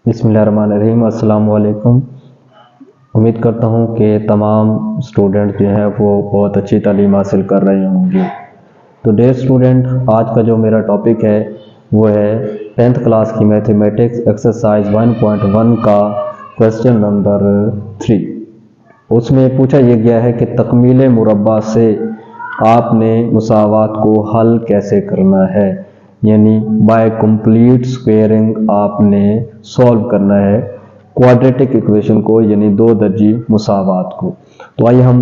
बिस्मिल्लाहिर्रहमानिर्रहीम। अस्सलाम वालेकुम। उम्मीद करता हूँ कि तमाम स्टूडेंट जो हैं वो बहुत अच्छी तालीम हासिल कर रहे होंगे। तो डियर स्टूडेंट, आज का जो मेरा टॉपिक है वो है 10th क्लास की मैथमेटिक्स एक्सरसाइज 1.1 का क्वेश्चन नंबर 3। उसमें पूछा यह गया है कि तकमील मुरब्बा से आपने मुसावात को हल कैसे करना है, यानी बाय कंप्लीट स्क्वेयरिंग आपने सॉल्व करना है क्वाड्रेटिक इक्वेशन को, यानी दो दर्जी मुसावात को। तो आइए हम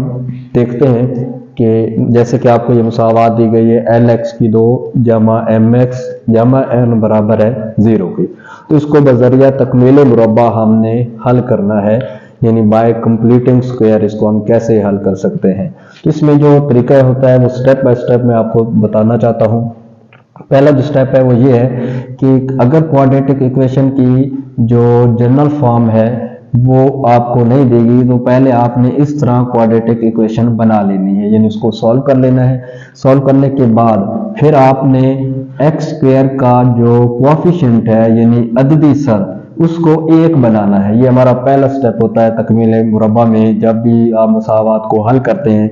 देखते हैं कि जैसे कि आपको ये मुसावात दी गई है LX की 2 जमा MX जमा N बराबर है 0 की, तो इसको बजरिया तकमील मुरब्बा हमने हल करना है, यानी बाय कंप्लीटिंग स्क्वायर इसको हम कैसे हल कर सकते हैं। तो इसमें जो तरीका होता है वो स्टेप बाय स्टेप मैं आपको बताना चाहता हूँ। पहला जो स्टेप है वो ये है कि अगर क्वाड्रेटिक इक्वेशन की जो जनरल फॉर्म है वो आपको नहीं देगी तो पहले आपने इस तरह क्वाड्रेटिक इक्वेशन बना लेनी है, यानी उसको सॉल्व कर लेना है। सॉल्व करने के बाद फिर आपने एक्स स्क्वायर का जो कोएफिशिएंट है यानी अददी सर उसको 1 बनाना है। ये हमारा पहला स्टेप होता है तकमील मुरब्बा में। जब भी आप मुसावात को हल करते हैं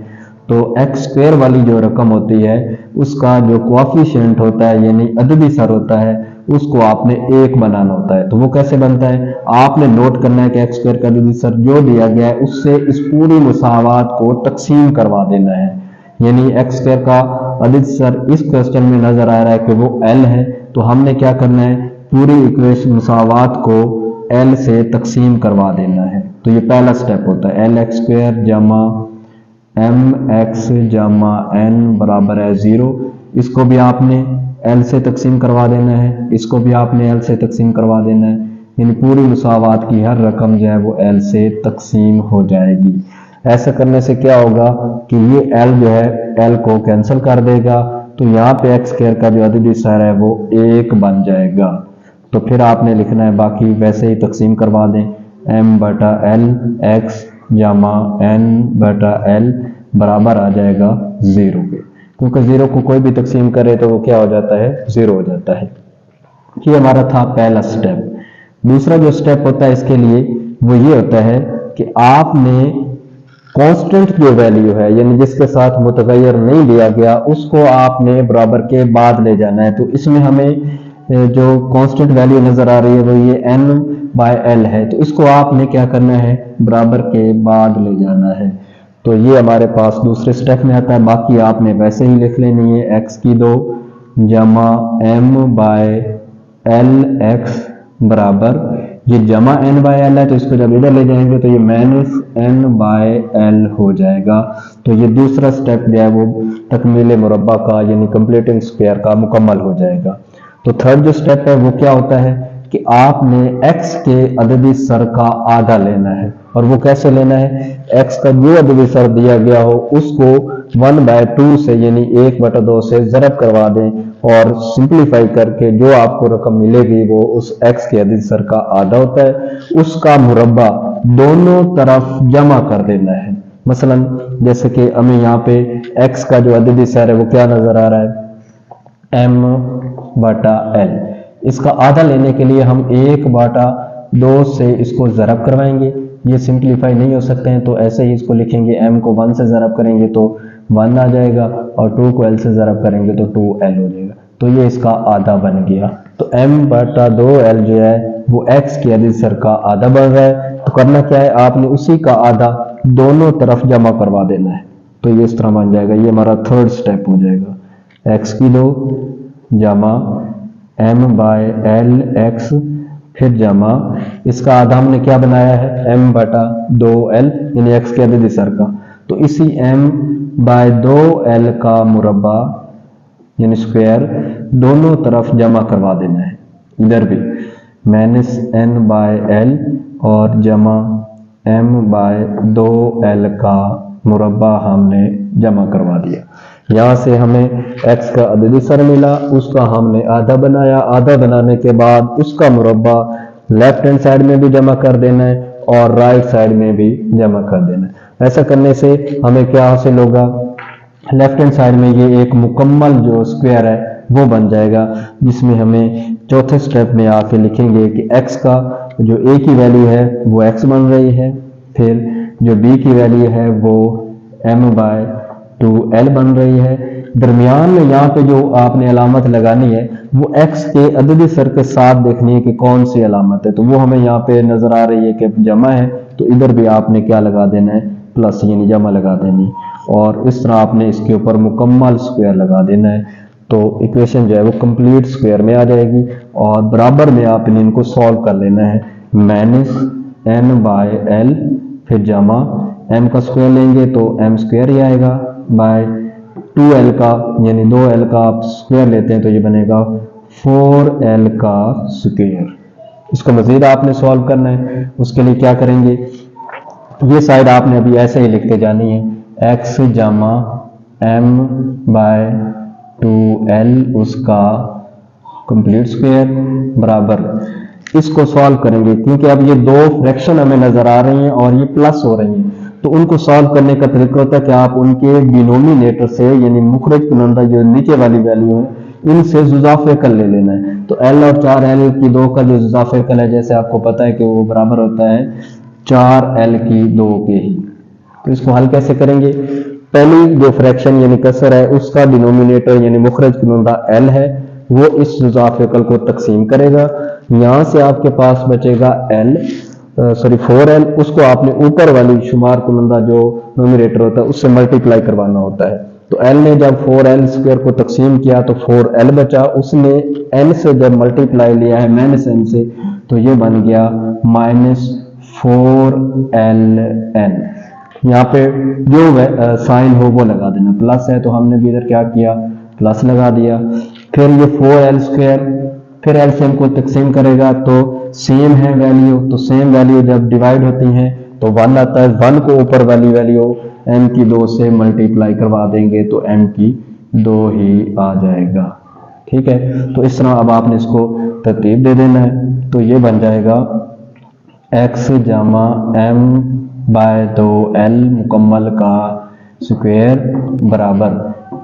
तो एक्स स्क्वायर वाली जो रकम होती है उसका जो कोएफिशिएंट होता है यानी अददी सर होता है उसको आपने 1 बनाना होता है। तो वो कैसे बनता है, आपने नोट करना है कि एक्स स्क्वायर का अददी सर जो दिया गया है उससे इस पूरी मुसावात को तकसीम करवा देना है। यानी एक्स स्क्वायर का अददी सर इस क्वेश्चन में नजर आ रहा है कि वो L है, तो हमने क्या करना है, पूरी इक्वेशन मुसावात को L से तकसीम करवा देना है। तो ये पहला स्टेप होता है LX स्क्वायर जमा MX जमा N बराबर है 0। इसको भी आपने L से तकसीम करवा देना है, इसको भी आपने L से तकसीम करवा देना है, यानी पूरी मुसावात की हर रकम जो है वो L से तकसीम हो जाएगी। ऐसा करने से क्या होगा कि ये L जो है L को कैंसिल कर देगा, तो यहाँ पे एक्स स्क्वायर का जो अददी सर है वो 1 बन जाएगा। तो फिर आपने लिखना है बाकी वैसे ही तकसीम करवा दें, M बटा L X जमा N बटा L बराबर आ जाएगा 0 के, क्योंकि 0 को कोई भी तकसीम करे तो वो क्या हो जाता है, 0 हो जाता है। ये हमारा था पहला स्टेप। दूसरा जो स्टेप होता है इसके लिए वो ये होता है कि आपने कांस्टेंट जो वैल्यू है यानी जिसके साथ मुतगय्यर नहीं दिया गया उसको आपने बराबर के बाद ले जाना है। तो इसमें हमें जो कांस्टेंट वैल्यू नजर आ रही है वो ये N बाय L है, तो इसको आपने क्या करना है, बराबर के बाद ले जाना है। तो ये हमारे पास दूसरे स्टेप में आता है। बाकी आपने वैसे ही लिख लेनी है x की 2 जमा M बाय L x बराबर, ये जमा N बाय L है तो इसको जब इधर ले जाएंगे तो ये माइनस N बाय L हो जाएगा। तो ये दूसरा स्टेप जो है वो तकमील मुरब्बा का यानी कंप्लीटिंग स्क्वायर का मुकम्मल हो जाएगा। तो थर्ड जो स्टेप है वो क्या होता है कि आपने x के अददी सर का आधा लेना है, और वो कैसे लेना है, x का जो अददी सर दिया गया हो उसको 1/2 से यानी 1/2 से ज़रब करवा दें और सिंप्लीफाई करके जो आपको रकम मिलेगी वो उस x के अददी सर का आधा होता है, उसका मुरब्बा दोनों तरफ जमा कर देना है। मसलन जैसे कि हमें यहाँ पे x का जो अददी सर है वो क्या नजर आ रहा है, M बटा L। इसका आधा लेने के लिए हम 1/2 से इसको ज़रब करवाएंगे। ये सिंप्लीफाई नहीं हो सकते हैं तो ऐसे ही इसको लिखेंगे, M को 1 से ज़रब करेंगे तो 1 आ जाएगा और 2 को L से ज़रब करेंगे तो 2L हो जाएगा। तो ये इसका आधा बन गया। तो M/2L जो है वो x के अददी सर का आधा बन रहा है। तो करना क्या है, आपने उसी का आधा दोनों तरफ जमा करवा देना है। तो ये इस तरह बन जाएगा। ये हमारा थर्ड स्टेप हो जाएगा, x की 2 जमा M बाय L x फिर जमा इसका आधा हमने क्या बनाया है, M/2L यानी x के अददी सर का। तो इसी M/2L का मुरब्बा यानी स्क्वायर दोनों तरफ जमा करवा देना है। इधर भी माइनस N बाय L और जमा M/2L का मुरब्बा हमने जमा करवा दिया। यहाँ से हमें x का अददी सर मिला, उसका हमने आधा बनाया। आधा बनाने के बाद उसका मुरब्बा लेफ्ट हैंड साइड में भी जमा कर देना है और राइट साइड में भी जमा कर देना है। ऐसा करने से हमें क्या हासिल होगा, लेफ्ट हैंड साइड में ये एक मुकम्मल जो स्क्वायर है वो बन जाएगा, जिसमें हमें चौथे स्टेप में आके लिखेंगे कि x का जो a की वैल्यू है वो x बन रही है, फिर जो b की वैल्यू है वो m/2l बन रही है। दरमियान में यहाँ पे जो आपने अलामत लगानी है वो x के अददी सर के साथ देखनी है कि कौन सी अलामत है, तो वो हमें यहाँ पे नजर आ रही है कि जमा है, तो इधर भी आपने क्या लगा देना है, प्लस यानी जमा लगा देनी, और इस तरह आपने इसके ऊपर मुकम्मल स्क्वायर लगा देना है, तो इक्वेशन जो है वो कंप्लीट स्क्वायर में आ जाएगी। और बराबर में आपने इनको सॉल्व कर लेना है, -n/l फिर जमा m का स्क्वायर लेंगे तो m स्क्वायर ही आएगा, बाय 2l का यानी 2l का आप स्क्वायर लेते हैं तो ये बनेगा 4l का स्क्वायर। इसको मजीद आपने सॉल्व करना है, उसके लिए क्या करेंगे, ये साइड आपने अभी ऐसे ही लिखते जानी है, x जमा m/2l उसका कंप्लीट स्क्वायर बराबर, इसको सॉल्व करेंगे क्योंकि अब ये दो फ्रैक्शन हमें नजर आ रही हैं और ये प्लस हो रही हैं, तो उनको सॉल्व करने का तरीका होता है कि आप उनके डिनोमिनेटर से यानी मुखरज कुनंदा जो नीचे वाली वैल्यू है इनसे जुजाफेकल ले लेना है। तो l और 4l की 2 का जो जुजाफेकल है जैसे आपको पता है कि वो बराबर होता है 4l की 2 के ही। तो इसको हल कैसे करेंगे, पहली जो फ्रैक्शन यानी कसर है उसका डिनोमिनेटर यानी मुखरज कुनंदा l है, वो इस जुजाफेकल को तकसीम करेगा, यहां से आपके पास बचेगा 4l, उसको आपने ऊपर वाली शुमार कुनंदा जो नोमिनेटर होता है उससे मल्टीप्लाई करवाना होता है। तो l ने जब 4l स्क्वायर को तकसीम किया तो 4l बचा, उसने n से जब मल्टीप्लाई लिया है -n से तो ये बन गया -4ln। यहाँ पे जो साइन हो वो लगा देना, प्लस है तो हमने भी इधर क्या किया, प्लस लगा दिया। फिर ये 4l स्क्वायर फिर एलसीएम को तकसीम करेगा तो सेम है वैल्यू, तो सेम वैल्यू जब डिवाइड होती हैं तो 1 आता है, 1 को ऊपर वाली वैल्यू m की 2 से मल्टीप्लाई करवा देंगे तो m की 2 ही आ जाएगा। ठीक है, तो इस तरह अब आपने इसको तरतीब दे देना है, तो ये बन जाएगा x जमा m/2l मुकम्मल का स्क्वायर बराबर,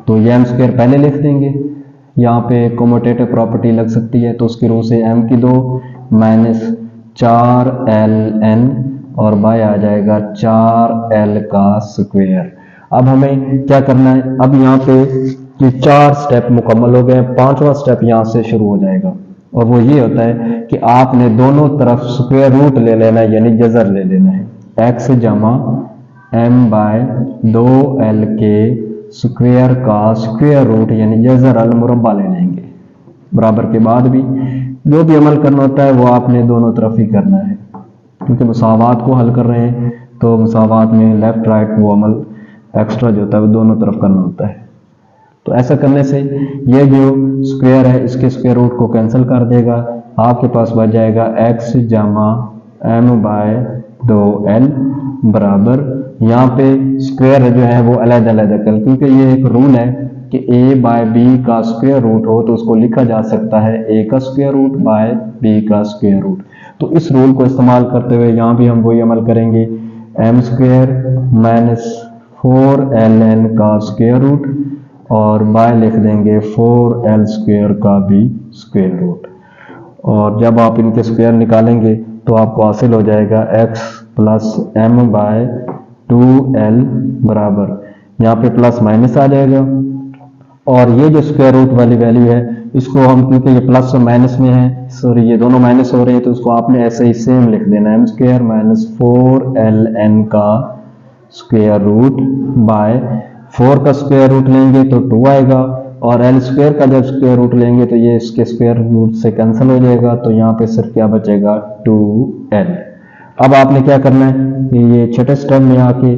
तो ये m स्क्वायर पहले लिख देंगे, यहाँ पे कोमोटेटिव प्रॉपर्टी लग सकती है तो उसकी रूह से m की 2 -4ln और बाय आ जाएगा 4l का स्क्वायर। अब हमें क्या करना है, अब यहाँ पे ये 4 स्टेप मुकम्मल हो गए, 5वां स्टेप यहाँ से शुरू हो जाएगा और वो ये होता है कि आपने दोनों तरफ स्क्वायर रूट ले लेना है यानी जजर ले लेना है, x जमा m/2l के स्क्वायर का स्क्वायर रूट यानी जजर अल मुरब्बा ले लेंगे। बराबर के बाद भी जो भी अमल करना होता है वो आपने दोनों तरफ ही करना है, क्योंकि मुसावात को हल कर रहे हैं तो मुसावात में लेफ्ट राइट वो अमल एक्स्ट्रा जो होता है वो दोनों तरफ करना होता है। तो ऐसा करने से ये जो स्क्वायर है इसके स्क्वायर रूट को कैंसिल कर देगा, आपके पास बच जाएगा x जमा m/2l बराबर, यहाँ पे स्क्वायर जो है वो अलग-अलग कर, क्योंकि ये एक रूल है कि a/b का स्क्वायर रूट हो तो उसको लिखा जा सकता है a का स्क्वायर रूट बाय b का स्क्वायर रूट। तो इस रूल को इस्तेमाल करते हुए यहाँ भी हम वही अमल करेंगे, m स्क्वायर -4ln का स्क्वायर रूट और बाय लिख देंगे 4l स्क्वायर का भी स्क्वायर रूट, और जब आप इनके स्क्वायर निकालेंगे तो आपको हासिल हो जाएगा x + m/2l बराबर, यहाँ पे प्लस माइनस आ जाएगा और ये जो स्क्वायर रूट वाली वैल्यू है इसको हम, क्योंकि ये प्लस और माइनस में है, सॉरी ये दोनों माइनस हो रहे हैं, तो इसको आपने ऐसे ही सेम लिख देना, m स्क्वायर -4ln का स्क्वायर रूट बाय 4 का स्क्वायर रूट लेंगे तो 2 आएगा और l स्क्वायर का जब स्क्वायर रूट लेंगे तो ये इसके स्क्वायर रूट से कैंसिल हो जाएगा, तो यहाँ पे सिर्फ क्या बचेगा 2l। अब आपने क्या करना है, ये छठे स्टेप में आके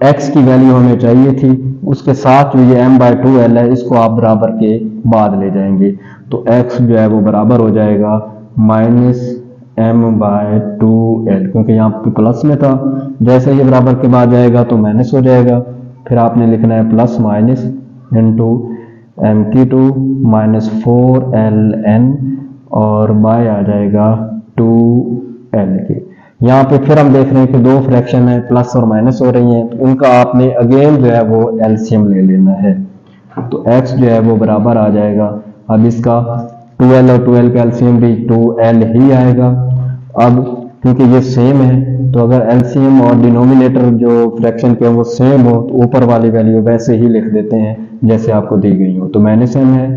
x की वैल्यू हमें चाहिए थी, उसके साथ जो ये m/2l है इसको आप बराबर के बाद ले जाएंगे, तो x जो है वो बराबर हो जाएगा -m/2l, क्योंकि यहाँ पे प्लस में था, जैसे ये बराबर के बाद जाएगा तो माइनस हो जाएगा, फिर आपने लिखना है प्लस माइनस इंटू m की 2 -4ln और बाय आ जाएगा 2l के। यहाँ पे फिर हम देख रहे हैं कि दो फ्रैक्शन है प्लस और माइनस हो रही हैं, तो उनका आपने अगेन जो है वो एलसीएम ले लेना है, तो x जो है वो बराबर आ जाएगा, अब इसका 2l और 2l का एलसीएम भी 2l ही आएगा। अब क्योंकि ये सेम है तो अगर एलसीएम और डिनोमिनेटर जो फ्रैक्शन के वो सेम हो तो ऊपर वाली वैल्यू वैसे ही लिख देते हैं जैसे आपको दी गई हो। तो माइनस एम है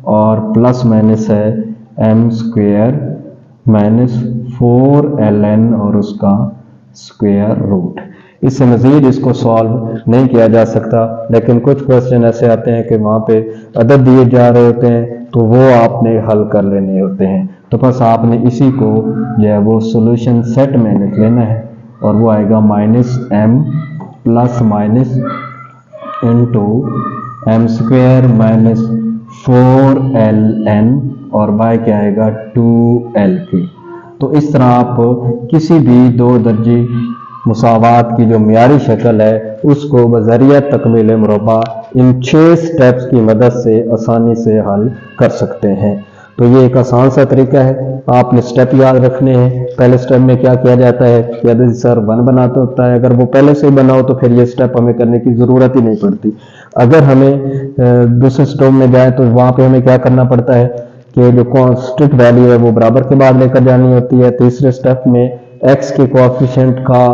और प्लस माइनस है एम स्क्वेयर माइनस 4ln और उसका स्क्वेयर रूट। इससे मज़ीद इसको सॉल्व नहीं किया जा सकता, लेकिन कुछ क्वेश्चन ऐसे आते हैं कि वहाँ पे अदद दिए जा रहे होते हैं तो वो आपने हल कर लेने होते हैं। तो बस आपने इसी को जो है वो सॉल्यूशन सेट में लिख लेना है और वो आएगा minus M plus minus into M square minus 4ln और बाय क्या आएगा 2l। तो इस तरह आप किसी भी दो दर्जी मुसावात की जो मियारी शक्ल है उसको बज़रिया तकमील मुरब्बा इन 6 स्टेप्स की मदद से आसानी से हल कर सकते हैं। तो ये एक आसान सा तरीका है, आपने स्टेप याद रखने हैं। पहले स्टेप में क्या किया जाता है कि अदद सर 1 बनाते होता है, अगर वो पहले से ही बना हो तो फिर ये स्टेप हमें करने की ज़रूरत ही नहीं पड़ती। अगर हमें दूसरे स्टेप में जाए तो वहाँ पे हमें क्या करना पड़ता है कि जो कांस्टेंट वैल्यू है वो बराबर के बाद लेकर जानी होती है। तीसरे स्टेप में x के कोएफिशिएंट का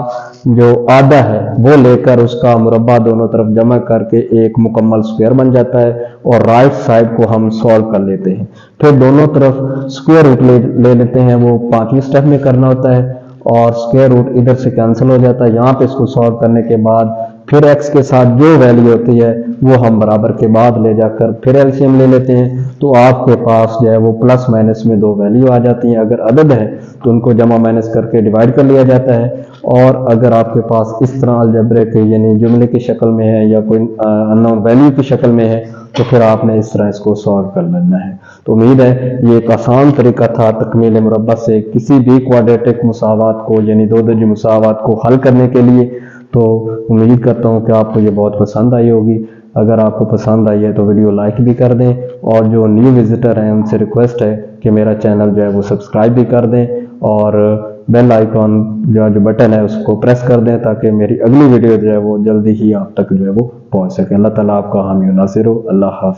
जो आधा है वो लेकर उसका मुरब्बा दोनों तरफ जमा करके एक मुकम्मल स्क्वायर बन जाता है और राइट साइड को हम सॉल्व कर लेते हैं। फिर दोनों तरफ स्क्वायर रूट ले लेते हैं, वो 5वें स्टेप में करना होता है और स्क्वायर रूट इधर से कैंसिल हो जाता है। यहाँ पे इसको सॉल्व करने के बाद फिर x के साथ जो वैल्यू होती है वो हम बराबर के बाद ले जाकर फिर एलसीएम ले लेते हैं। तो आपके पास जो है वो प्लस माइनस में 2 वैल्यू आ जाती हैं। अगर अदद है तो उनको जमा माइनस करके डिवाइड कर लिया जाता है, और अगर आपके पास इस तरह अलजेब्रिक यानी जुमले की शक्ल में है या कोई अननोन वैल्यू की शक्ल में है तो फिर आपने इस तरह इसको सॉल्व कर लेना है। तो उम्मीद है ये एक आसान तरीका था तकमील मुरब्बा से किसी भी क्वाड्रेटिक मुसावात को यानी दो दर्जी मुसावात को हल करने के लिए। तो उम्मीद करता हूँ कि आपको ये बहुत पसंद आई होगी। अगर आपको पसंद आई है तो वीडियो लाइक भी कर दें, और जो न्यू विजिटर हैं उनसे रिक्वेस्ट है कि मेरा चैनल जो है वो सब्सक्राइब भी कर दें और बेल आइकॉन जो बटन है उसको प्रेस कर दें ताकि मेरी अगली वीडियो जो है वो जल्दी ही आप तक जो है वो पहुँच सके। अल्लाह ताला आपका हामी नासिर हो। अल्लाह हाफ़िज़।